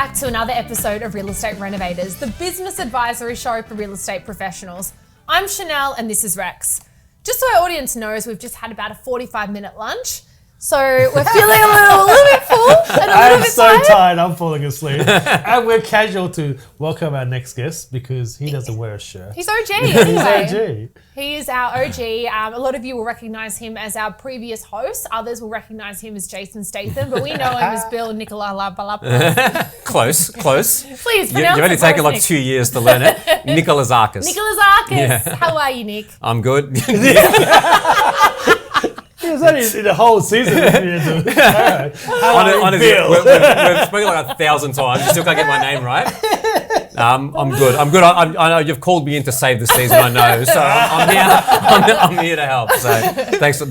back to another episode of Real Estate Renovators, the business advisory show for real estate professionals. I'm Chanell and this is Rex. Just so our audience knows, we've just had about a 45-minute lunch. So we're feeling a little bit full and a little bit tired. Tired, I'm falling asleep. And we're casual to welcome our next guest because he doesn't wear a shirt. He's OG anyway. He's OG. He is our OG. A lot of you will recognise him as our previous host. Others will recognise him as Jason Statham, but we know him as Bill Nikolouzakis. Close. Please pronounce You've only it taken like Nick. 2 years to learn it. Nikolouzakis. Nikolouzakis. Yeah. How are you, Nick? I'm good. It's only in the whole season. Honestly, we've spoken like 1,000 times. You still can't get my name right. I'm good. I know you've called me in to save the season. I know, so I'm here to help. So thanks for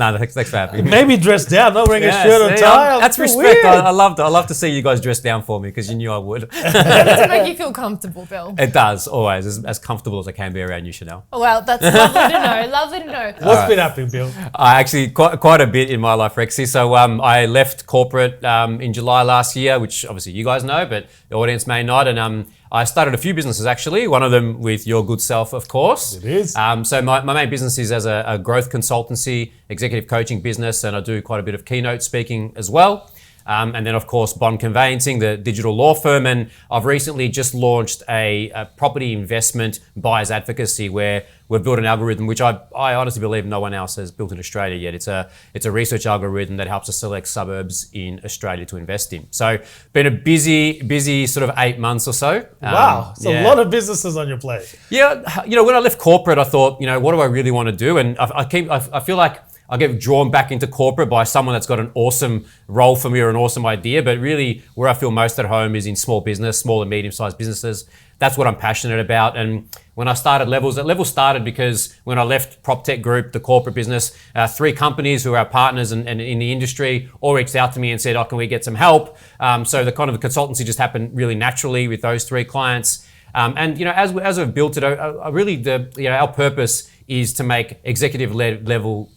having me. Maybe dress down, not wearing a shirt or tie. That's respect. I love to see you guys dress down for me because you knew I would. To make you feel comfortable, Bill. It does always as comfortable as I can be around you, Chanell. Well, that's lovely to know. Lovely to know. What's been happening, Bill? Actually, quite a bit in my life, Rexy. So I left corporate in July last year, which obviously you guys know, but the audience may not. And I started a few businesses actually. One of them with your good self, of course. It is. So my main business is as a growth consultancy, executive coaching business, and I do quite a bit of keynote speaking as well. And then, of course, Bond Conveyancing, the digital law firm. And I've recently just launched a property investment buyer's advocacy where we've built an algorithm, which I honestly believe no one else has built in Australia yet. It's a research algorithm that helps us select suburbs in Australia to invest in. So been a busy sort of 8 months or so. Wow. So a lot of businesses on your plate. Yeah. When I left corporate, I thought, what do I really want to do? And I feel like I get drawn back into corporate by someone that's got an awesome role for me or an awesome idea. But really where I feel most at home is in small business, small and medium-sized businesses. That's what I'm passionate about. And when I started Levels started because when I left PropTech Group, the corporate business, 3 companies who are our partners and in the industry all reached out to me and said, can we get some help? So the consultancy just happened really naturally with those 3 clients. And as we've built it, our purpose is to make executive level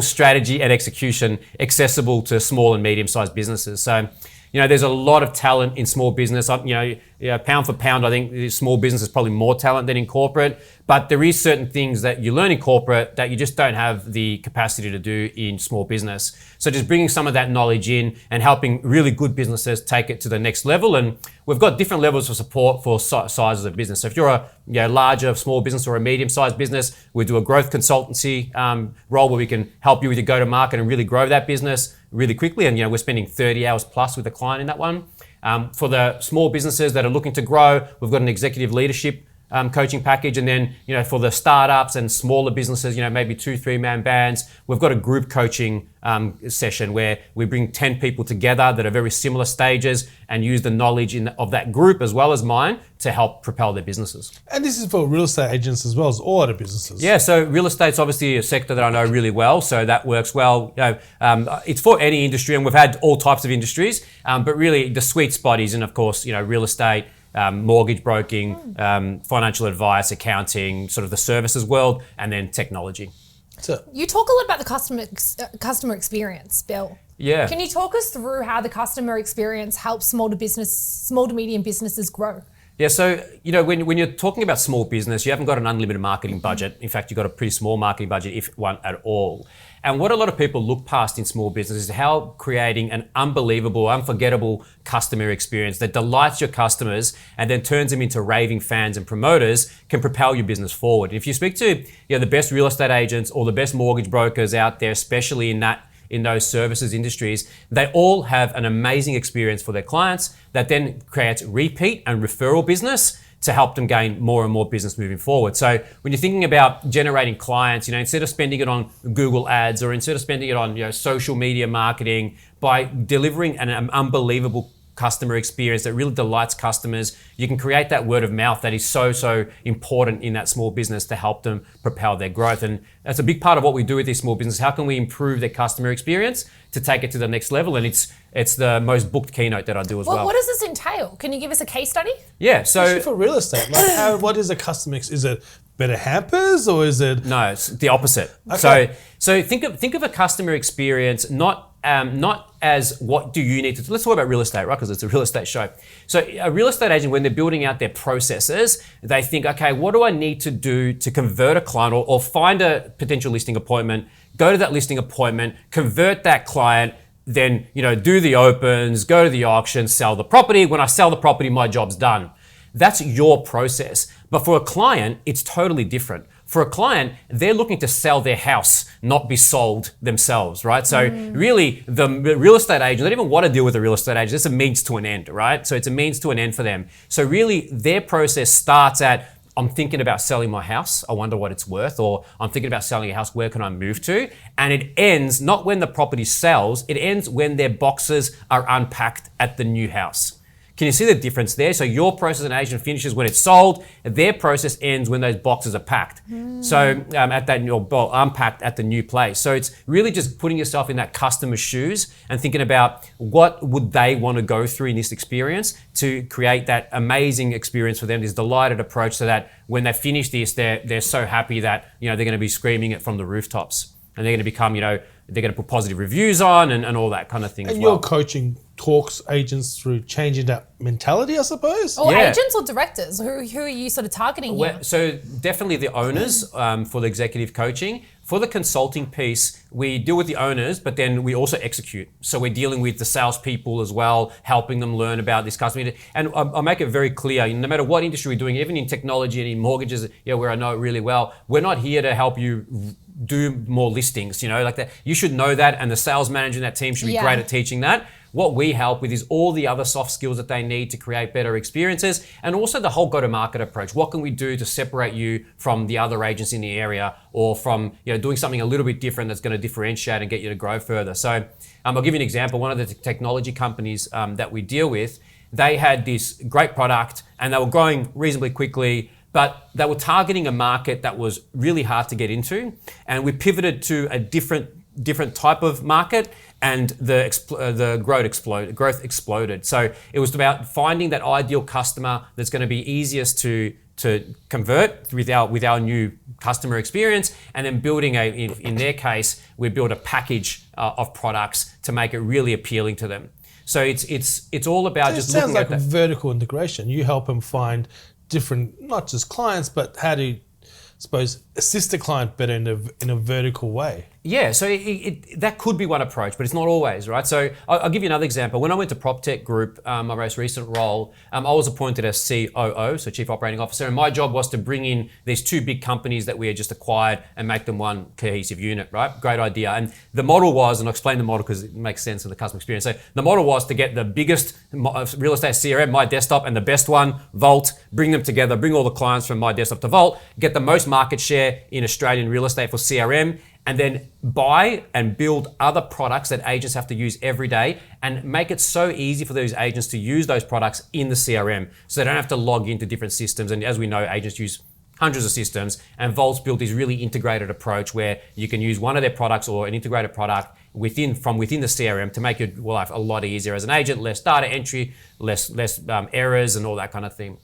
strategy and execution accessible to small and medium-sized businesses. So, there's a lot of talent in small business. Pound for pound, I think small business is probably more talent than in corporate. But there is certain things that you learn in corporate that you just don't have the capacity to do in small business. So just bringing some of that knowledge in and helping really good businesses take it to the next level. And we've got different levels of support for sizes of business. So if you're a larger small business or a medium-sized business, we do a growth consultancy role where we can help you with your go-to-market and really grow that business really quickly. And we're spending 30 hours plus with a client in that one. For the small businesses that are looking to grow, we've got an executive leadership coaching package. And then, for the startups and smaller businesses, maybe 2-3 man bands, we've got a group coaching session where we bring 10 people together that are very similar stages and use the knowledge of that group as well as mine to help propel their businesses. And this is for real estate agents as well as all other businesses. Yeah, so real estate's obviously a sector that I know really well, so that works well. It's for any industry, and we've had all types of industries, but really the sweet spot is in, of course, real estate, mortgage broking, financial advice, accounting, sort of the services world, and then technology. So you talk a lot about the customer experience, Bill. Yeah. Can you talk us through how the customer experience helps small to medium businesses grow? Yeah, so when you're talking about small business, you haven't got an unlimited marketing budget. In fact, you've got a pretty small marketing budget, if one at all. And what a lot of people look past in small business is how creating an unbelievable, unforgettable customer experience that delights your customers and then turns them into raving fans and promoters can propel your business forward. If you speak to the best real estate agents or the best mortgage brokers out there, especially in those services industries, they all have an amazing experience for their clients that then creates repeat and referral business to help them gain more and more business moving forward. So when you're thinking about generating clients, instead of spending it on Google ads or instead of spending it on social media marketing, by delivering an unbelievable customer experience that really delights customers, you can create that word of mouth that is so important in that small business to help them propel their growth. And that's a big part of what we do with these small businesses. How can we improve their customer experience to take it to the next level? And it's the most booked keynote that I do as well. What does this entail? Can you give us a case study? Yeah, so especially for real estate, what is a customer? Is it better hampers or is it? No, it's the opposite. Okay. So think of a customer experience not as what do you need to do. Let's talk about real estate, right? Because it's a real estate show. So a real estate agent, when they're building out their processes, they think, okay, what do I need to do to convert a client or find a potential listing appointment, go to that listing appointment, convert that client, then, do the opens, go to the auction, sell the property. When I sell the property, my job's done. That's your process. But for a client, it's totally different. For a client, they're looking to sell their house, not be sold themselves, right? So really, the real estate agent, they don't even want to deal with a real estate agent. It's a means to an end, right? So it's a means to an end for them. So really, their process starts at, I'm thinking about selling my house. I wonder what it's worth. Or I'm thinking about selling a house. Where can I move to? And it ends not when the property sells. It ends when their boxes are unpacked at the new house. Can you see the difference there? So your process as an agent finishes when it's sold. Their process ends when those boxes are packed. So unpacked at the new place. So it's really just putting yourself in that customer's shoes and thinking about what would they want to go through in this experience to create that amazing experience for them, this delighted approach, so that when they finish this, they're so happy that they're going to be screaming it from the rooftops, and they're going to become they're going to put positive reviews on and all that kind of thing. And as well. your coaching talks agents through changing that mentality, I suppose. Or agents or directors? Who are you sort of targeting here? So definitely the owners for the executive coaching. For the consulting piece, we deal with the owners, but then we also execute. So we're dealing with the salespeople as well, helping them learn about this customer. And I'll make it very clear, no matter what industry we're doing, even in technology and in mortgages, where I know it really well, we're not here to help you do more listings, like that. You should know that, and the sales manager in that team should be great at teaching that. What we help with is all the other soft skills that they need to create better experiences, and also the whole go-to-market approach. What can we do to separate you from the other agents in the area, or from doing something a little bit different that's going to differentiate and get you to grow further? So I'll give you an example. One of the technology companies that we deal with, they had this great product and they were growing reasonably quickly, but they were targeting a market that was really hard to get into, and we pivoted to a different type of market, and the growth exploded. So it was about finding that ideal customer that's going to be easiest to convert with our new customer experience, and then building in their case, we built a package of products to make it really appealing to them. So it's all about just looking at that. It sounds like vertical integration. You help them find different, not just clients, but how to, assist the client better in a vertical way. Yeah, so that could be one approach, but it's not always, right? So I'll give you another example. When I went to PropTech Group, my most recent role, I was appointed as COO, so Chief Operating Officer, and my job was to bring in these two big companies that we had just acquired and make them one cohesive unit, right? Great idea. And the model was, and I'll explain the model because it makes sense in the customer experience. So the model was to get the biggest real estate CRM, My Desktop, and the best one, Vault, bring them together, bring all the clients from My Desktop to Vault, get the most market share in Australian real estate for CRM, and then buy and build other products that agents have to use every day, and make it so easy for those agents to use those products in the CRM, so they don't have to log into different systems. And as we know, agents use hundreds of systems, and Vault's built this really integrated approach where you can use one of their products or an integrated product from within the CRM to make your life a lot easier as an agent, less data entry, less errors and all that kind of thing.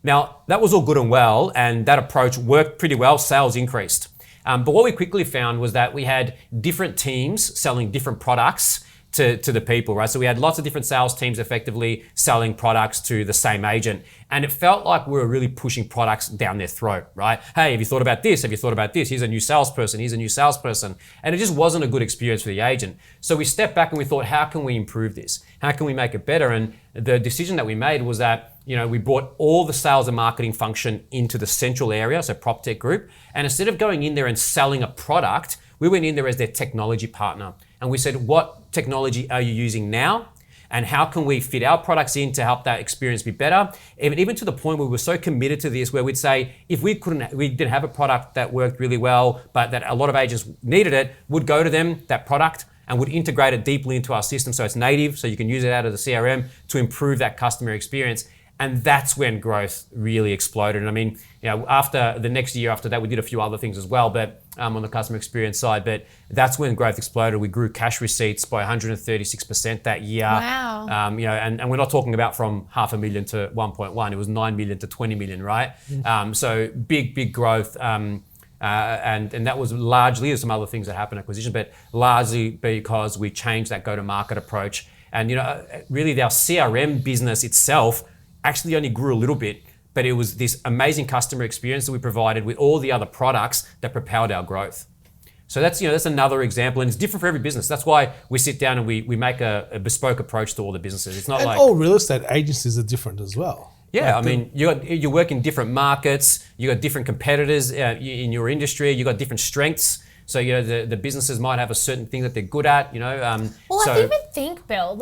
Now, that was all good and well, and that approach worked pretty well. Sales increased. But what we quickly found was that we had different teams selling different products to the people, right? So we had lots of different sales teams effectively selling products to the same agent. And it felt like we were really pushing products down their throat, right? Hey, have you thought about this? Have you thought about this? Here's a new salesperson. Here's a new salesperson. And it just wasn't a good experience for the agent. So we stepped back and we thought, how can we improve this? How can we make it better? And the decision that we made was that, we brought all the sales and marketing function into the central area, so PropTech Group. And instead of going in there and selling a product, we went in there as their technology partner. And we said, what technology are you using now? And how can we fit our products in to help that experience be better? Even to the point where we were so committed to this, where we'd say, if we didn't have a product that worked really well, but that a lot of agents needed it, would go to them, that product, and would integrate it deeply into our system so it's native, so you can use it out of the CRM to improve that customer experience. And that's when growth really exploded. And I mean, after the next year after that, we did a few other things as well, but on the customer experience side. But that's when growth exploded. We grew cash receipts by 136% that year. Wow. And we're not talking about from $500,000 to 1.1. It was 9 million to 20 million, right? So big growth. And that was largely, there's some other things that happened in acquisition, but largely because we changed that go-to-market approach. And really our CRM business itself actually only grew a little bit, but it was this amazing customer experience that we provided with all the other products that propelled our growth. So that's another example, and it's different for every business. That's why we sit down and we make a bespoke approach to all the businesses. It's not and like all real estate agencies are different as well. Yeah, you work in different markets. You got different competitors in your industry. You got different strengths. So the businesses might have a certain thing that they're good at. Well, I even think, Bill.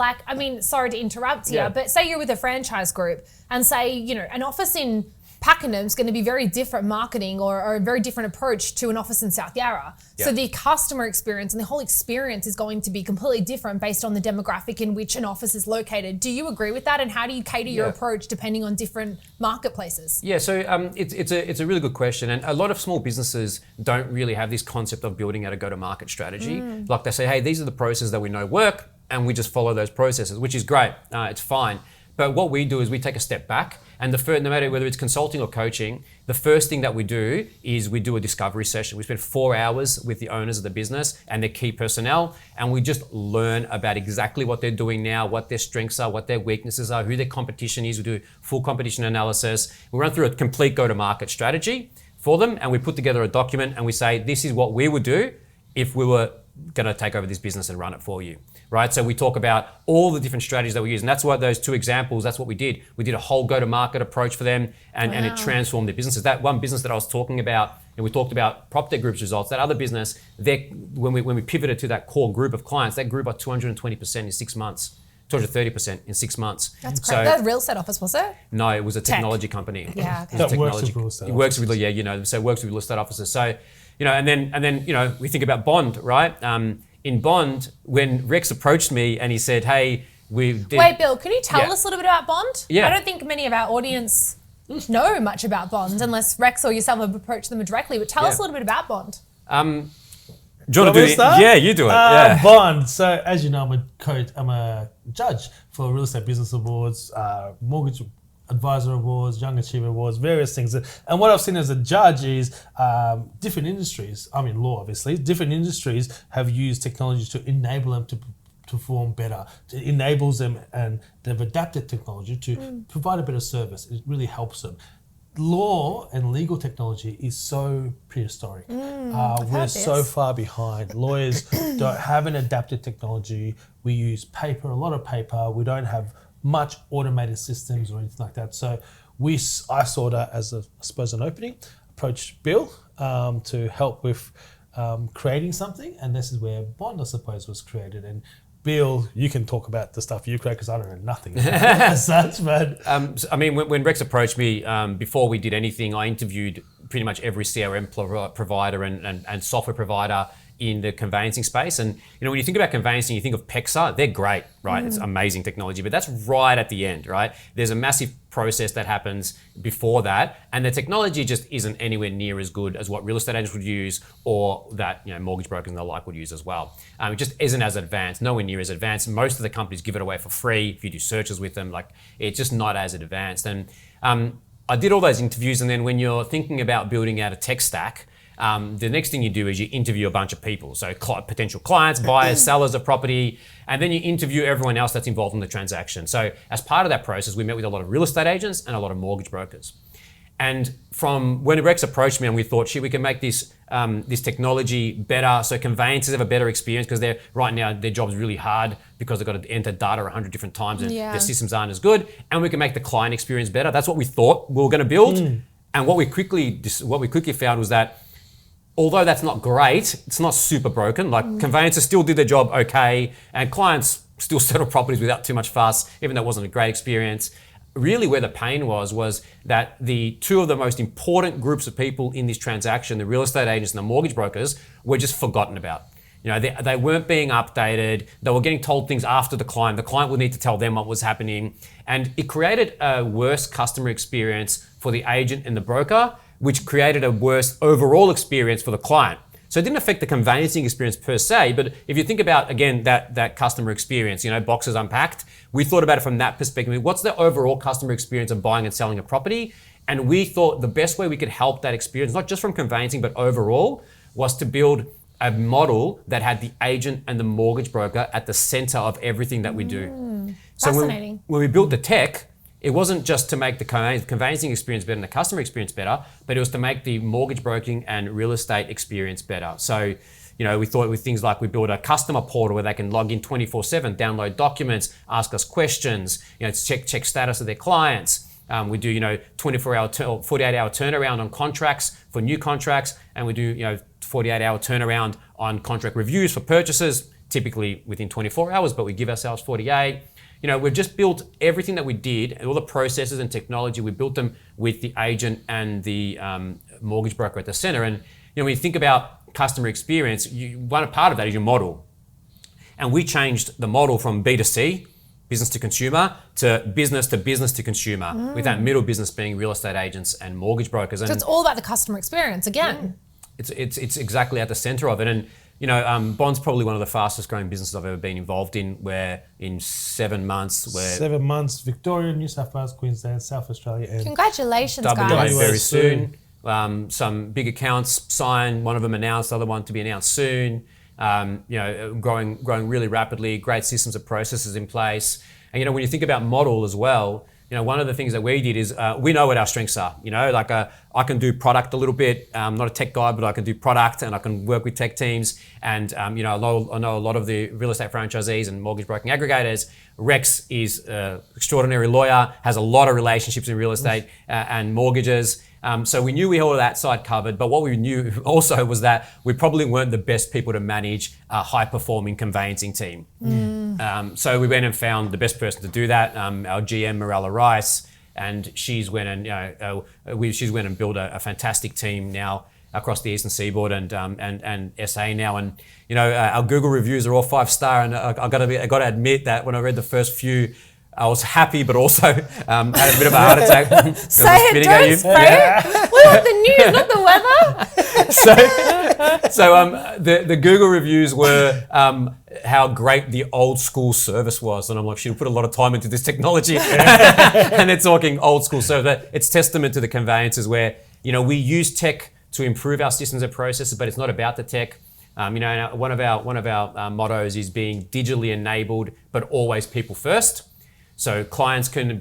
Sorry to interrupt here, but say you're with a franchise group, and say an office in Pakenham is going to be very different marketing or a very different approach to an office in South Yarra. Yeah. So the customer experience and the whole experience is going to be completely different based on the demographic in which an office is located. Do you agree with that? And how do you cater your approach depending on different marketplaces? Yeah, so it's a really good question. And a lot of small businesses don't really have this concept of building out a go-to-market strategy. Like they say, hey, these are the processes that we know work, and we just follow those processes, which is great. It's fine. But what we do is we take a step back, and no matter whether it's consulting or coaching, the first thing that we do is we do a discovery session. We spend 4 hours with the owners of the business and their key personnel, and we just learn about exactly what they're doing now, what their strengths are, what their weaknesses are, who their competition is. We do full competition analysis. We run through a complete go-to-market strategy for them, and we put together a document, and we say, this is what we would do if we were going to take over this business and run it for you, right? So we talk about all the different strategies that we use, and that's what those 2 examples, that's what we did. We did a whole go-to-market approach for them, and it transformed their businesses. That one business that I was talking about, and we talked about PropTech Group's results, that other business, when we pivoted to that core group of clients, that grew by 220% in 6 months. 230% in 6 months. That's crazy. That real estate office, was it? No, it was a technology company. Yeah, okay. That works with real estate. It works with, so it works with real estate offices. So, and then we think about Bond, right? In Bond, when Rex approached me and he said, hey, Wait, Bill, can you tell us a little bit about Bond? Yeah. I don't think many of our audience know much about Bond unless Rex or yourself have approached them directly, but tell us a little bit about Bond. Do you want to do it? Yeah, you do it. Bond. So as you know, I'm a judge for Real Estate Business Awards, Mortgage Advisor Awards, Young Achiever Awards, various things. And what I've seen as a judge is different industries, I'm in law obviously, different industries have used technology to enable them to perform better. It enables them, and they've adapted technology to provide a better service. It really helps them. Law and legal technology is so prehistoric. We're so far behind. Lawyers haven't adapted technology. We use paper, a lot of paper. We don't have much automated systems or anything like that. So I saw that as an opening, approached Bill to help with creating something, and this is where Bond, I suppose, was created. And Bill, you can talk about the stuff you create because I don't know nothing as such. But when Rex approached me, before we did anything, I interviewed pretty much every CRM provider and software provider in the conveyancing space. And when you think about conveyancing, you think of PEXA, they're great, right? It's amazing technology, but that's right at the end, right? There's a massive process that happens before that, and the technology just isn't anywhere near as good as what real estate agents would use, or that mortgage brokers and the like would use as well. It just isn't as advanced, nowhere near as advanced. Most of the companies give it away for free if you do searches with them. Like, it's just not as advanced. And I did all those interviews, and then when you're thinking about building out a tech stack, the next thing you do is you interview a bunch of people. So potential clients, buyers, sellers of property, and then you interview everyone else that's involved in the transaction. So as part of that process, we met with a lot of real estate agents and a lot of mortgage brokers. And from when Rex approached me and we thought, we can make this technology better so conveyancers have a better experience, because right now their job's really hard because they've got to enter data 100 different times and their systems aren't as good. And we can make the client experience better. That's what we thought we were going to build. And what we quickly found was that although that's not great, it's not super broken. Like conveyancers still did their job okay, and clients still settle properties without too much fuss, even though it wasn't a great experience. Really where the pain was that the two of the most important groups of people in this transaction, the real estate agents and the mortgage brokers, were just forgotten about. They weren't being updated. They were getting told things after the client. The client would need to tell them what was happening. And it created a worse customer experience for the agent and the broker, which created a worse overall experience for the client. So it didn't affect the conveyancing experience per se, but if you think about, again, that customer experience, boxes unpacked, we thought about it from that perspective. What's the overall customer experience of buying and selling a property? And we thought the best way we could help that experience, not just from conveyancing, but overall, was to build a model that had the agent and the mortgage broker at the center of everything that we do. So Fascinating. when we built the tech, it wasn't just to make the conveyancing experience better and the customer experience better, but it was to make the mortgage broking and real estate experience better. So, we thought with things like we built a customer portal where they can log in 24/7, download documents, ask us questions, check status of their clients. We do, 24-hour, 48-hour turnaround on contracts for new contracts, and we do, 48-hour turnaround on contract reviews for purchases, typically within 24 hours, but we give ourselves 48. We've just built everything that we did, all the processes and technology, we built them with the agent and the mortgage broker at the center. And, when you think about customer experience, one part of that is your model. And we changed the model from B2C, business to consumer, to business to consumer, with that middle business being real estate agents and mortgage brokers. And So it's all about the customer experience again. it's exactly at the center of it. And Bond's probably one of the fastest growing businesses I've ever been involved in, where in 7 months, Victoria, New South Wales, Queensland, South Australia, and Congratulations, WA guys. very soon. Some big accounts signed, one of them announced, the other one to be announced soon. Growing really rapidly, great systems and processes in place. And when you think about model as well, one of the things that we did is we know what our strengths are. I can do product a little bit. I'm not a tech guy, but I can do product and I can work with tech teams. And I know a lot of the real estate franchisees and mortgage broking aggregators. Rex is an extraordinary lawyer, has a lot of relationships in real estate and mortgages. So we knew we had all that side covered, but what we knew also was that we probably weren't the best people to manage a high-performing conveyancing team. So we went and found the best person to do that, our GM, Morella Rice, and she's went and built a fantastic team now across the Eastern Seaboard and SA now. And our Google reviews are all 5-star, and I got to admit that when I read the first few, I was happy, but also had a bit of a heart attack. Say it, don't spray it. We want the news, not the weather. So the Google reviews were how great the old school service was. And I'm like, she'll put a lot of time into this technology. And they're talking old school service. It's testament to the conveyances where, we use tech to improve our systems and processes, but it's not about the tech. One of our mottos is being digitally enabled, but always people first. So clients can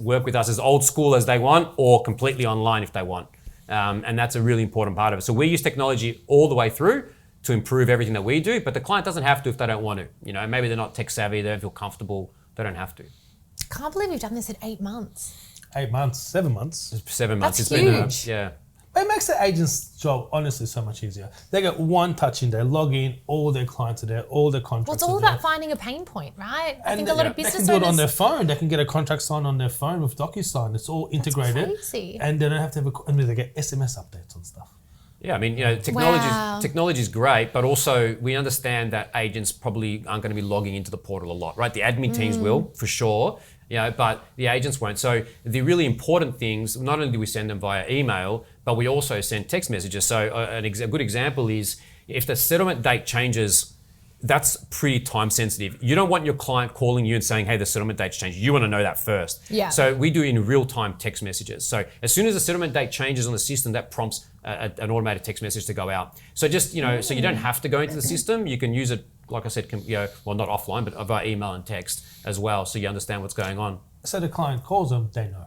work with us as old school as they want, or completely online if they want. And that's a really important part of it. So we use technology all the way through to improve everything that we do, but the client doesn't have to if they don't want to. Maybe they're not tech savvy, they don't feel comfortable, they don't have to. I can't believe you've done this in 8 months. 8 months, 7 months. 7 months. That's It's huge. been, It makes the agent's job honestly so much easier. They get one touch in there, log in, all their clients are there, all their contracts Well, it's are all there. about finding a pain point, right? I And think a lot of they business can do it on owners... their phone. They can get a contract signed on their phone with DocuSign. It's all integrated. crazy. And they don't have to they get SMS updates on stuff. Yeah, I mean, Wow. technology is great, but also we understand that agents probably aren't going to be logging into the portal a lot, right? The admin teams will, for sure, but the agents won't. So the really important things, not only do we send them via email, but we also send text messages. So a good example is if the settlement date changes, that's pretty time sensitive. You don't want your client calling you and saying, hey, the settlement date's changed. You want to know that first. Yeah. So we do in real time text messages. So as soon as the settlement date changes on the system, that prompts an automated text message to go out. So just, so you don't have to go into the system. You can use it, like I said, not offline, but via email and text as well. So you understand what's going on. So the client calls them, they know.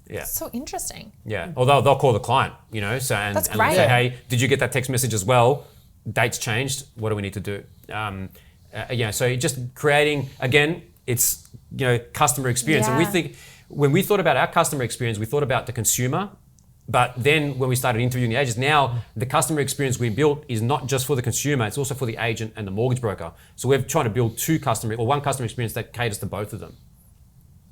Yeah. So interesting. Yeah. Or they'll call the client, so and That's and great. say, hey, did you get that text message as well? Date's changed. What do we need to do? So just creating, again, it's customer experience. And we Yeah. think when we thought about our customer experience, we thought about the consumer. But then when we started interviewing the agents, now the customer experience we built is not just for the consumer, it's also for the agent and the mortgage broker. So we're trying to build one customer experience that caters to both of them.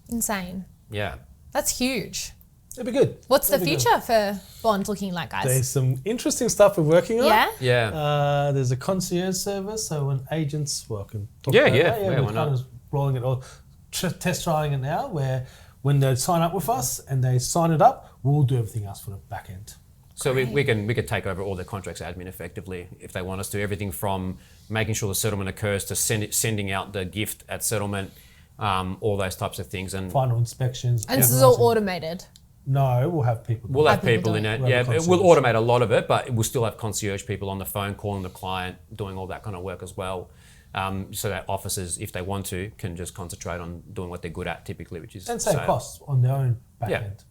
Insane. Yeah. That's huge. It'd be good. What's the It'd be good. future for Bond looking like, guys? There's some interesting stuff we're working on. Yeah? Yeah. There's a concierge service, so when agents can talk Yeah, about yeah. that. Yeah, we're why not? kind of rolling it all, test trialing it now, where when they sign up with us and they sign it up, we'll do everything else for the back end. So we can take over all their contracts admin effectively if they want us to. Everything from making sure the settlement occurs to sending out the gift at settlement, all those types of things. And final inspections. And this is all automated. No, we'll have people. We'll have people in it. Yeah, we'll automate a lot of it, but we'll still have concierge people on the phone calling the client, doing all that kind of work as well. So that officers, if they want to, can just concentrate on doing what they're good at typically, which is... And save costs on their own back end.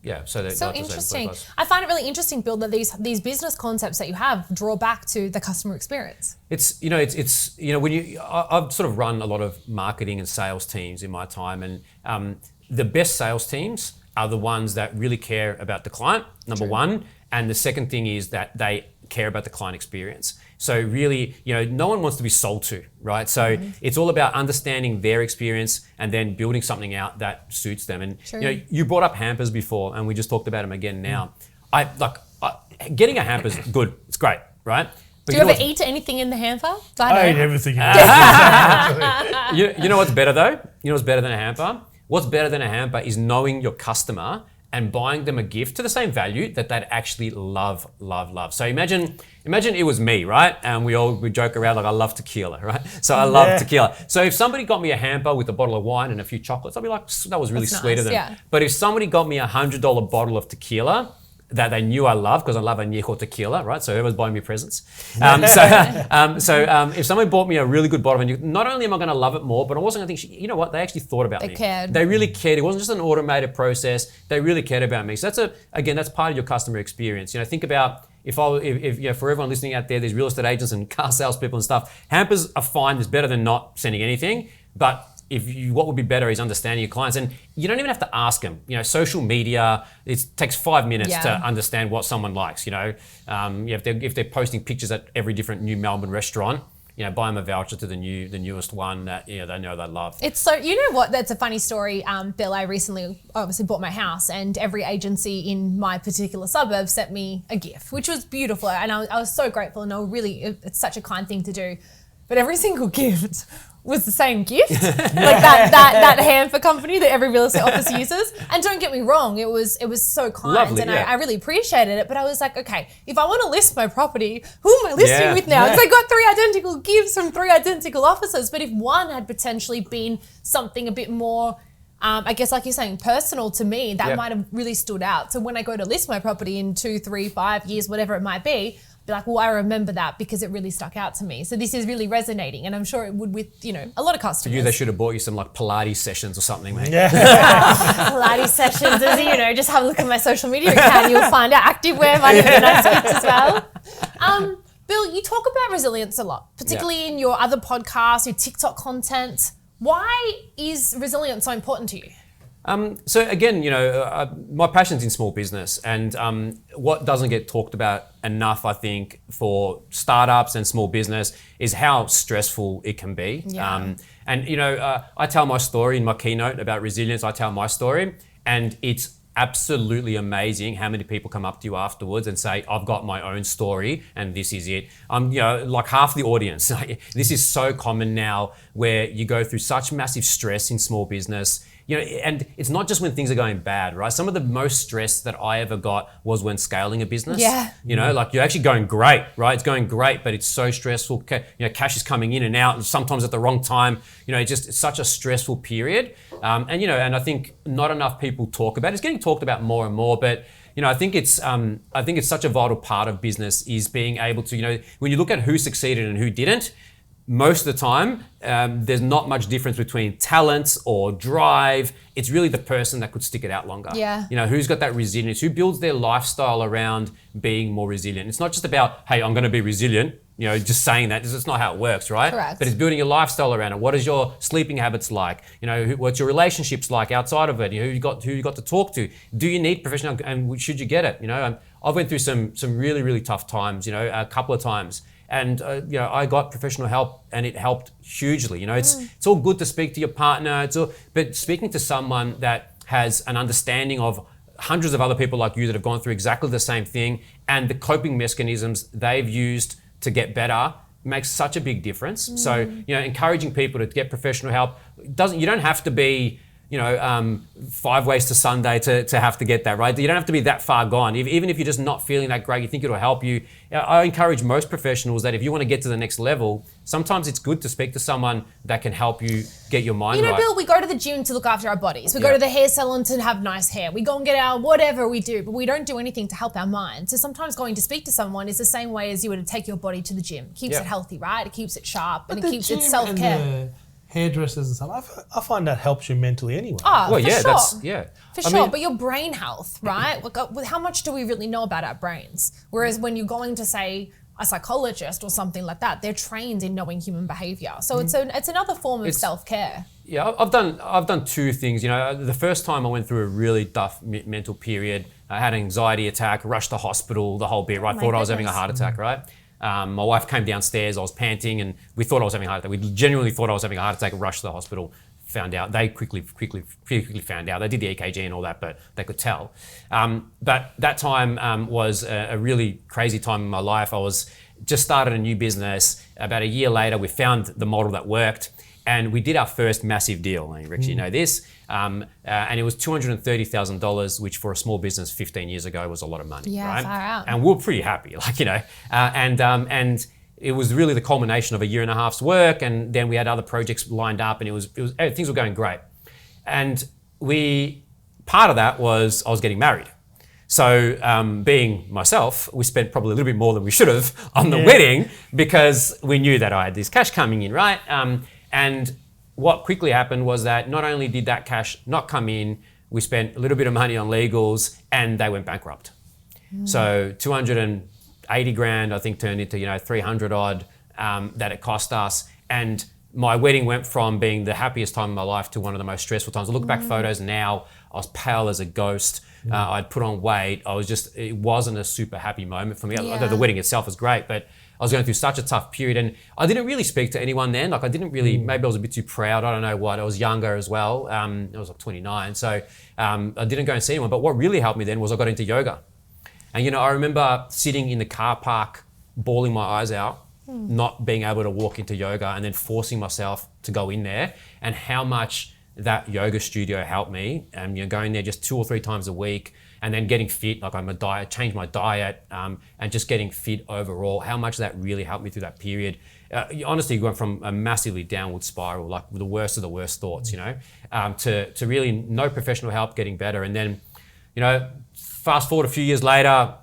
Yeah, so interesting. I find it really interesting, Bill, that these business concepts that you have draw back to the customer experience. It's when I've sort of run a lot of marketing and sales teams in my time, and the best sales teams are the ones that really care about the client, number one, and the second thing is that they care about the client experience. So really, no one wants to be sold to, right? So it's all about understanding their experience and then building something out that suits them. And you brought up hampers before, and we just talked about them again now. Getting a hamper is good. It's great, right? But do you ever eat anything in the hamper? I eat everything in the hamper. You know what's better though? You know what's better than a hamper? What's better than a hamper is knowing your customer and buying them a gift to the same value that they'd actually love. So imagine it was me, right? And we joke around like I love tequila, right? So I love tequila. So if somebody got me a hamper with a bottle of wine and a few chocolates, I'd be like, that was really sweet of them. Yeah. But if somebody got me $100 bottle of tequila that they knew I loved, because I love añejo tequila, right? So whoever's buying me presents. If someone bought me a really good bottle of añejo, not only am I going to love it more, but I'm also going to think, you know what? They actually thought about me. They cared. They really cared. It wasn't just an automated process. They really cared about me. So that's part of your customer experience. Think about if for everyone listening out there, there's real estate agents and car salespeople and stuff. Hampers are fine. It's better than not sending anything, but what would be better is understanding your clients, and you don't even have to ask them. Social media, it takes 5 minutes to understand what someone likes. If they're posting pictures at every different new Melbourne restaurant, buy them a voucher to the newest one that they know they love. It's so, what? That's a funny story, Bill. I recently obviously bought my house, and every agency in my particular suburb sent me a gift, which was beautiful, and I was so grateful, and it's such a kind thing to do. But every single gift was the same gift, like that hamper company that every real estate office uses. And don't get me wrong, it was so kind. Lovely, and I really appreciated it. But I was like, okay, if I want to list my property, who am I listing with now? Because I got 3 identical gifts from 3 identical offices. But if one had potentially been something a bit more, I guess like you're saying, personal to me, that might have really stood out. So when I go to list my property in 2, 3, 5 years, whatever it might be like, well, I remember that because it really stuck out to me. So this is really resonating, and I'm sure it would with, a lot of customers. They should have bought you some like Pilates sessions or something, mate. Yeah. Pilates sessions, just have a look at my social media account. You'll find out activewear might have been nice gifts as well. Bill, you talk about resilience a lot, particularly in your other podcasts, your TikTok content. Why is resilience so important to you? So again, my passion's in small business, and what doesn't get talked about enough, I think, for startups and small business is how stressful it can be. Yeah. I tell my story in my keynote about resilience. I tell my story, and it's absolutely amazing how many people come up to you afterwards and say, I've got my own story and this is it. Like half the audience. This is so common now, where you go through such massive stress in small business. And it's not just when things are going bad, right? Some of the most stress that I ever got was when scaling a business. Yeah. Like you're actually going great, right? It's going great, but it's so stressful. Cash is coming in and out, and sometimes at the wrong time. It's such a stressful period. And I think not enough people talk about it. It's getting talked about more and more, but I think it's such a vital part of business is being able to, when you look at who succeeded and who didn't, most of the time, there's not much difference between talent or drive. It's really the person that could stick it out longer. Yeah. Who's got that resilience, who builds their lifestyle around being more resilient. It's not just about, hey, I'm going to be resilient, just saying that. It's not how it works, right? Correct. But it's building your lifestyle around it. What is your sleeping habits like? What's your relationships like outside of it? Who you got to talk to? Do you need professional, and should you get it? I went through some really, really tough times, a couple of times. And I got professional help, and it helped hugely. It's all good to speak to your partner, but speaking to someone that has an understanding of hundreds of other people like you that have gone through exactly the same thing, and the coping mechanisms they've used to get better makes such a big difference. So encouraging people to get professional help you don't have to be 5 ways to Sunday to have to get that, right? You don't have to be that far gone. Even if you're just not feeling that great, you think it'll help you. I encourage most professionals that if you want to get to the next level, sometimes it's good to speak to someone that can help you get your mind right. Bill, we go to the gym to look after our bodies. We go to the hair salon to have nice hair. We go and get our whatever we do, but we don't do anything to help our mind. So sometimes going to speak to someone is the same way as you were to take your body to the gym. It keeps it healthy, right? It keeps it sharp and it keeps it self-care. Hairdressers and stuff, I find that helps you mentally anyway. Oh, well, for yeah, sure. For sure, but your brain health, right? How much do we really know about our brains? Whereas when you're going to, say, a psychologist or something like that, they're trained in knowing human behaviour. So it's another form of self-care. Yeah, I've done 2 things. The first time I went through a really tough mental period, I had an anxiety attack, rushed to hospital, the whole bit, right? Thought I was having a heart attack, right? My wife came downstairs, I was panting, and we thought I was having a heart attack. We genuinely thought I was having a heart attack and rushed to the hospital. Found out. They quickly found out. They did the EKG and all that, but they could tell. But that time was a really crazy time in my life. I was just started a new business. About a year later, we found the model that worked, and we did our first massive deal. And Rex, you know this. And it was $230,000, which for a small business 15 years ago was a lot of money, right? Far out. And we were pretty happy, and it was really the culmination of a year and a half's work. And then we had other projects lined up, and it was things were going great. And part of that was I was getting married. So being myself, we spent probably a little bit more than we should have on the wedding because we knew that I had this cash coming in, right? And what quickly happened was that not only did that cash not come in, we spent a little bit of money on legals and they went bankrupt. So 280 grand, I think, turned into 300 odd that it cost us. And my wedding went from being the happiest time of my life to one of the most stressful times. I look back photos now, I was pale as a ghost. I'd put on weight. It wasn't a super happy moment for me. Although the wedding itself was great, but I was going through such a tough period, and I didn't really speak to anyone then. I didn't really, maybe I was a bit too proud. I don't know what. I was younger as well. I was 29. So I didn't go and see anyone. But what really helped me then was I got into yoga. And, I remember sitting in the car park, bawling my eyes out, not being able to walk into yoga and then forcing myself to go in there, and how much that yoga studio helped me. Going there just 2 or 3 times a week, and then getting fit, changed my diet, and just getting fit overall, how much that really helped me through that period. Honestly, going from a massively downward spiral, like the worst of the worst thoughts, to really no professional help, getting better. And then, fast forward a few years later,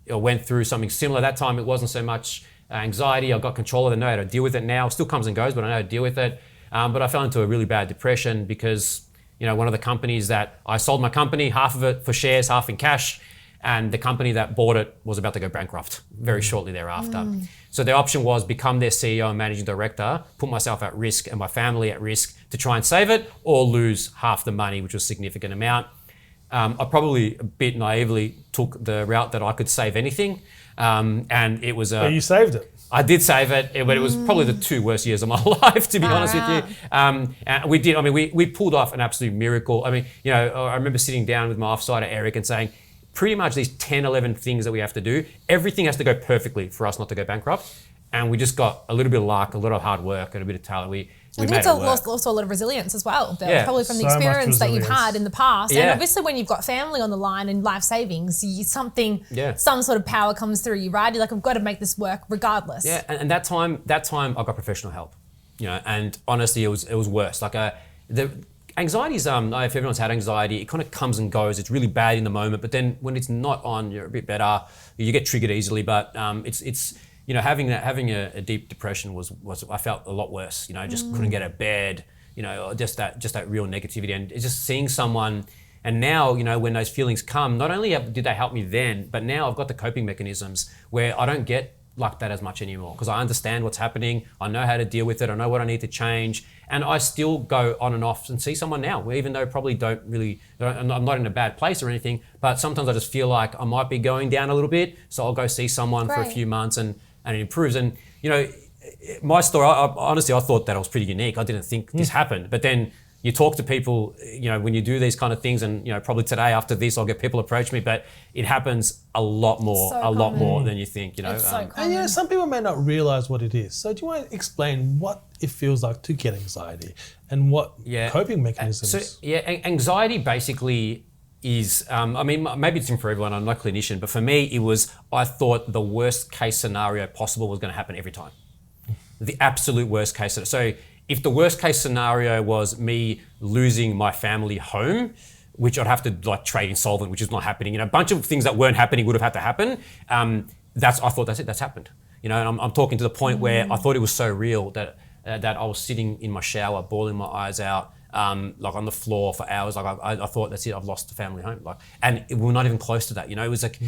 I went through something similar. That time it wasn't so much anxiety. I got control of it, I know how to deal with it now. It still comes and goes, but I know how to deal with it. But I fell into a really bad depression because one of the companies that I sold my company, half of it for shares, half in cash, and the company that bought it was about to go bankrupt very shortly thereafter. So the option was become their CEO and managing director, put myself at risk and my family at risk to try and save it, or lose half the money, which was a significant amount. I probably a bit naively took the route that I could save anything, and it was But you saved it. I did save it, but it was probably the 2 worst years of my life, to be honest with you. And we did. We pulled off an absolute miracle. I remember sitting down with my offsider Eric and saying, pretty much these 10, 11 things that we have to do, everything has to go perfectly for us not to go bankrupt. And we just got a little bit of luck, a lot of hard work, and a bit of talent. We made it work. Also a lot of resilience as well, Bill, probably from the So much experience that you've resilience. had in the past. Yeah. And obviously when you've got family on the line and life savings, some sort of power comes through you, right? You're like, I've got to make this work regardless. Yeah, and that time I got professional help, and honestly it was worse. The anxiety is, if everyone's had anxiety, it kind of comes and goes. It's really bad in the moment, but then when it's not on, you're a bit better. You get triggered easily, but it's having a deep depression was I felt a lot worse. Just couldn't get out of bed. Just that real negativity, and it's just seeing someone. And now, when those feelings come, not only did they help me then, but now I've got the coping mechanisms where I don't get like that as much anymore because I understand what's happening. I know how to deal with it. I know what I need to change. And I still go on and off and see someone now, even though I probably I'm not in a bad place or anything, but sometimes I just feel like I might be going down a little bit. So I'll go see someone for a few months and it improves. And, my story, honestly, I thought that I was pretty unique. I didn't think this happened. But then, you talk to people, when you do these kind of things, and probably today after this I'll get people approach me, but it happens a lot more, lot more than you think. It's so common. And some people may not realize what it is. So do you want to explain what it feels like to get anxiety and what coping mechanisms? Anxiety basically is, maybe it's different for everyone. I'm not a clinician, but for me, I thought the worst case scenario possible was going to happen every time. The absolute worst case scenario. So if the worst case scenario was me losing my family home, which I'd have to trade insolvent, which is not happening, a bunch of things that weren't happening would have had to happen. I thought that's happened. And I'm talking to the point where I thought it was so real that I was sitting in my shower, bawling my eyes out, on the floor for hours. I thought, that's it, I've lost the family home. And we're not even close to that. It was like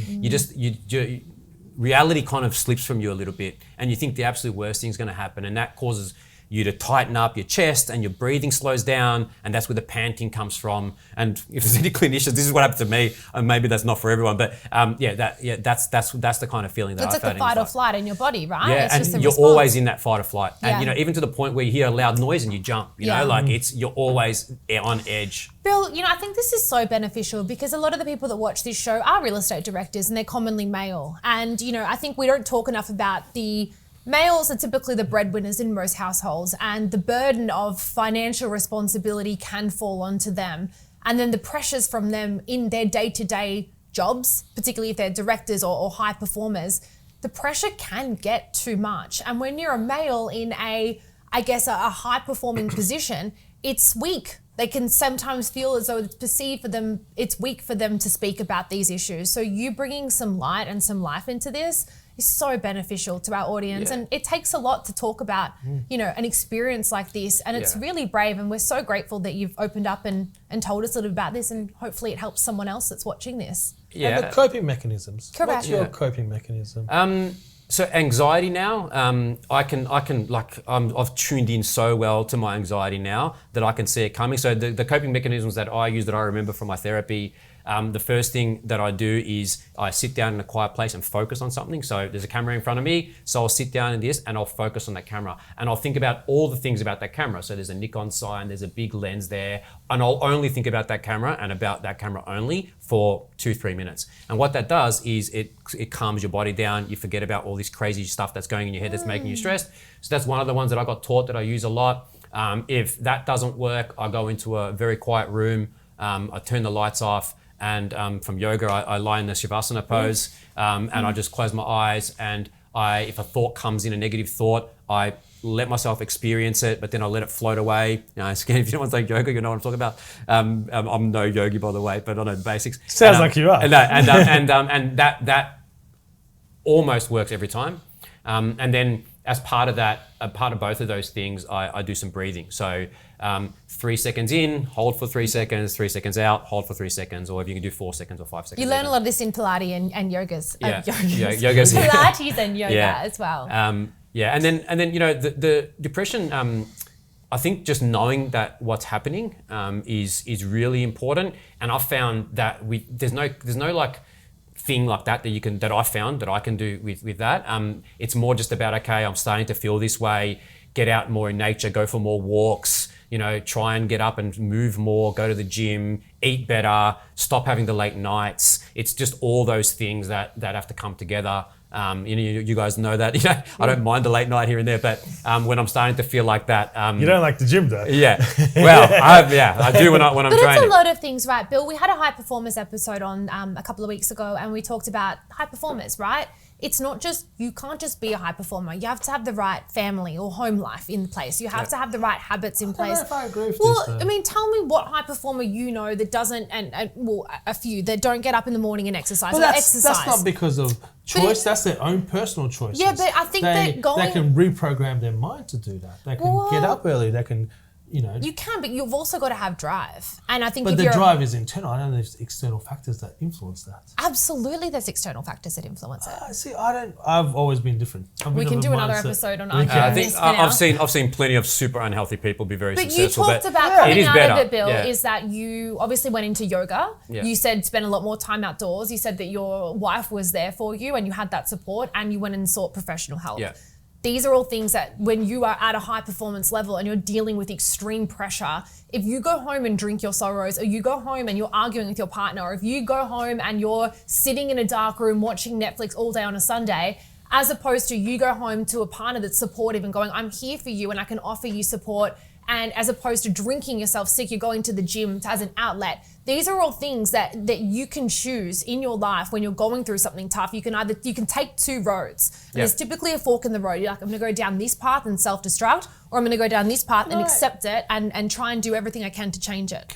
reality kind of slips from you a little bit, and you think the absolute worst thing's going to happen, and that causes you to tighten up your chest, and your breathing slows down, and that's where the panting comes from. And if there's any clinicians, this is what happened to me, and maybe that's not for everyone, but that's the kind the feeling that it's I've like the fight or flight in your body, right? Yeah, it's just and you're response. always in that fight or flight, and even to the point where you hear a loud noise and you jump. You're always on edge. Bill, I think this is so beneficial because a lot of the people that watch this show are real estate directors, and they're commonly male. And I think we don't talk enough about the males are typically the breadwinners in most households, and the burden of financial responsibility can fall onto them. And then the pressures from them in their day-to-day jobs, particularly if they're directors or high performers, the pressure can get too much. And when you're a male in a high-performing position, it's weak. They can sometimes feel as though it's perceived for them, it's weak for them to speak about these issues. So you bringing some light and some life into this is so beneficial to our audience. And it takes a lot to talk about, an experience like this. And it's really brave. And we're so grateful that you've opened up and told us a little bit about this. And hopefully it helps someone else that's watching this. Yeah. And the coping mechanisms. Correct. What's your coping mechanism? So anxiety now, I've tuned in so well to my anxiety now that I can see it coming. So the coping mechanisms that I use, that I remember from my therapy, the first thing that I do is I sit down in a quiet place and focus on something. So there's a camera in front of me, so I'll sit down in this and I'll focus on that camera, and I'll think about all the things about that camera. So there's a Nikon sign, there's a big lens there, and I'll only think about that camera and about that camera only for 2-3 minutes. And what that does is it calms your body down. You forget about all this crazy stuff that's going in your head that's making you stressed. So that's one of the ones that I got taught that I use a lot. If that doesn't work, I go into a very quiet room, I turn the lights off, and from yoga, I lie in the Shavasana pose, and I just close my eyes, and if a thought comes in, a negative thought, I let myself experience it, but then I let it float away. If you don't want to take yoga, you know what I'm talking about. I'm no yogi, by the way, but I know the basics. Sounds like you are. And that almost works every time. And then as part of that, a part of both of those things, I do some breathing. So 3 seconds in, hold for 3 seconds, 3 seconds out, hold for 3 seconds, or if you can do 4 seconds or 5 seconds. You learn a lot of this in Pilates and yogas. Yogas. Pilates and yoga as well. And then the depression. I think just knowing that what's happening is really important. And I've found that there's no thing like that that I found that I can do with that. It's more just about, okay, I'm starting to feel this way. Get out more in nature, go for more walks, try and get up and move more, go to the gym, eat better, stop having the late nights. It's just all those things that have to come together. You guys know that. I don't mind the late night here and there, but when I'm starting to feel like that, you don't like the gym, though. Yeah. Well, I do when I'm training. But it's a lot of things, right, Bill? We had a high performers episode on a couple of weeks ago, and we talked about high performers, right? It's not just, you can't just be a high performer. You have to have the right family or home life in place. You have to have the right habits in place. I don't know if I agree with this, though. Tell me what high performer that doesn't, and a few that don't get up in the morning and exercise. But that's not because of choice. That's their own personal choices. Yeah, but I think they can reprogram their mind to do that. They can get up early. They can. You can, but you've also got to have drive. And I think but the drive is internal. I don't know if there's external factors that influence that. Absolutely, there's external factors that influence it. I've always been different. We can do another episode on arguing I think this for now. I've seen plenty of super unhealthy people be very successful. But you talked about coming out of it, Bill, Yeah. is that you obviously went into yoga. Yeah. You said spend a lot more time outdoors. You said that your wife was there for you and you had that support, and you went and sought professional help. Yeah. These are all things that when you are at a high performance level and you're dealing with extreme pressure, if you go home and drink your sorrows, or you go home and you're arguing with your partner, or if you go home and you're sitting in a dark room watching Netflix all day on a Sunday, as opposed to you go home to a partner that's supportive and going, I'm here for you and I can offer you support. And as opposed to drinking yourself sick, you're going to the gym as an outlet. These are all things that you can choose in your life when you're going through something tough. You can take two roads. And there's typically a fork in the road. You're like, I'm gonna go down this path and self-destruct, or I'm gonna go down this path and accept it and try and do everything I can to change it.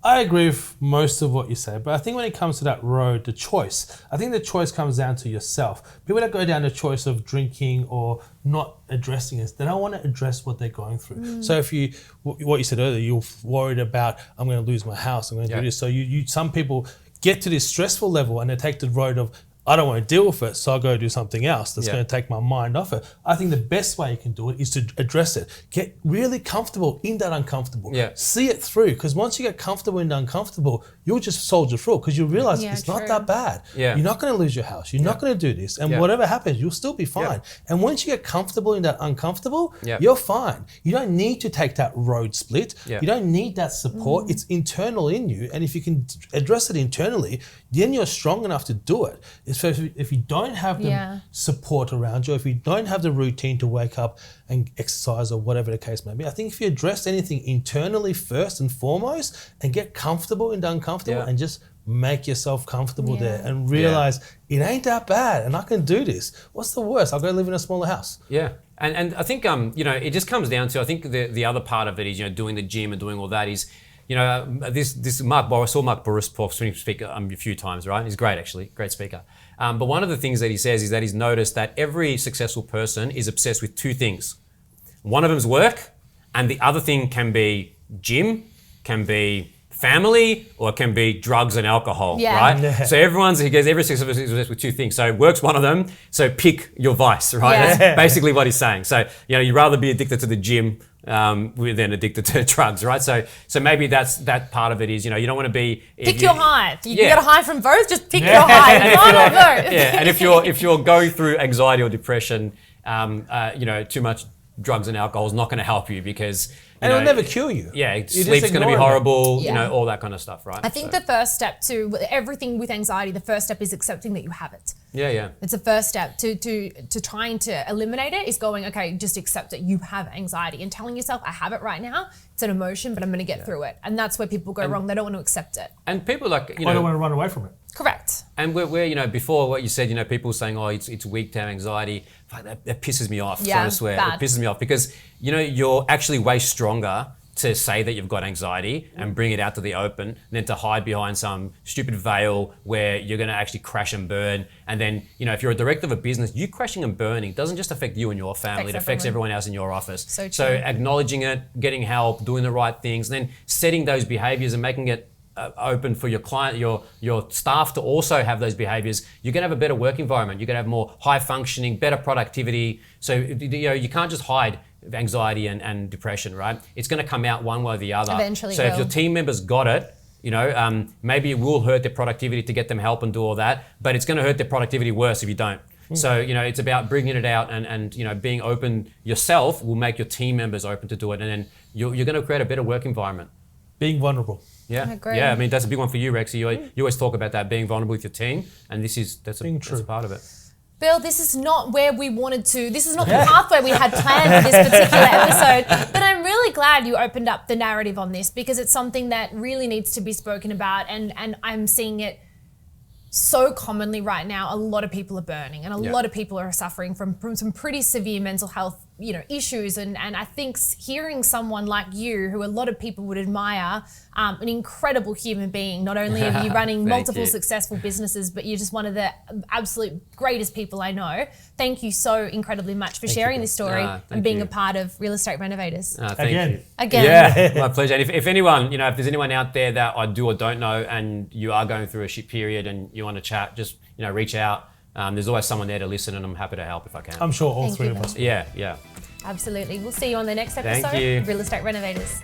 I agree with most of what you say, but I think when it comes to that road, the choice, I think the choice comes down to yourself. People that go down the choice of drinking or not addressing it, they don't want to address what they're going through. So if what you said earlier, you're worried about, I'm going to lose my house, I'm going to do this. So some people get to this stressful level and they take the road of, I don't want to deal with it, so I'll go do something else that's going to take my mind off it. I think the best way you can do it is to address it. Get really comfortable in that uncomfortable. See it through, because once you get comfortable in the uncomfortable, you'll just soldier through, because you'll realize it's not that bad. You're not going to lose your house. You're not going to do this. And whatever happens, you'll still be fine. And once you get comfortable in that uncomfortable, you're fine. You don't need to take that road split. You don't need that support. It's internal in you. And if you can address it internally, then you're strong enough to do it. If you don't have the support around you, if you don't have the routine to wake up and exercise or whatever the case may be, I think if you address anything internally first and foremost and get comfortable in the uncomfortable and just make yourself comfortable there and realize it ain't that bad and I can do this. What's the worst? I'll go live in a smaller house. And I think it just comes down to, I think the other part of it is, doing the gym and doing all that is, this Mark Boris, I saw Mark Boris speak a few times, right? He's great, actually, great speaker. But one of the things that he says is that he's noticed that every successful person is obsessed with two things. One of them is work, and the other thing can be gym, can be family, or it can be drugs and alcohol, right? So every successful person is obsessed with two things. So work's one of them, so pick your vice, right? That's basically what he's saying. So, you'd rather be addicted to the gym than addicted to drugs, right? So maybe that part of it is, you don't want to be... Pick your high. You get a high from both, just pick your high. Both. And if you're going through anxiety or depression, too much drugs and alcohol is not going to help you, because... And it'll never cure you. Sleep's going to be horrible, all that kind of stuff, right? I think the first step to everything with anxiety, the first step is accepting that you have it. It's the first step to trying to eliminate it, is going, okay, just accept that you have anxiety and telling yourself, I have it right now. It's an emotion, but I'm going to get through it. And that's where people go wrong. They don't want to accept it. And people I don't want to run away from it. Correct. And we're before what you said, people saying, oh, it's weak to have anxiety. That pisses me off, so to swear. It pisses me off because, you're actually way stronger to say that you've got anxiety and bring it out to the open than to hide behind some stupid veil where you're going to actually crash and burn. And then, if you're a director of a business, you crashing and burning doesn't just affect you and your family, it affects everyone else in your office. So acknowledging it, getting help, doing the right things, and then setting those behaviors and making it open for your client, your staff to also have those behaviors, you're going to have a better work environment. You're going to have more high functioning, better productivity. So, you can't just hide anxiety and depression, right? It's going to come out one way or the other. Eventually so if your team members got it, maybe it will hurt their productivity to get them help and do all that, but it's going to hurt their productivity worse if you don't. So, it's about bringing it out and being open yourself will make your team members open to do it. And then you're going to create a better work environment. Being vulnerable. I agree. Yeah, I mean, that's a big one for you, Rex. You always talk about that, being vulnerable with your team, and that's a part of it. Bill, this is not where we wanted to, this is not the pathway we had planned for this particular episode, but I'm really glad you opened up the narrative on this, because it's something that really needs to be spoken about, and I'm seeing it so commonly right now. A lot of people are burning, and a lot of people are suffering from some pretty severe mental health issues, and I think hearing someone like you, who a lot of people would admire, an incredible human being. Not only are you running multiple successful businesses, but you're just one of the absolute greatest people I know. Thank you so incredibly much for sharing this story and being a part of Real Estate Renovators. Thank you. Again. Yeah, my pleasure. And if anyone, if there's anyone out there that I do or don't know, and you are going through a shit period and you want to chat, just reach out. There's always someone there to listen, and I'm happy to help if I can. I'm sure all three of us. Yeah. Absolutely. We'll see you on the next episode of Real Estate Renovators.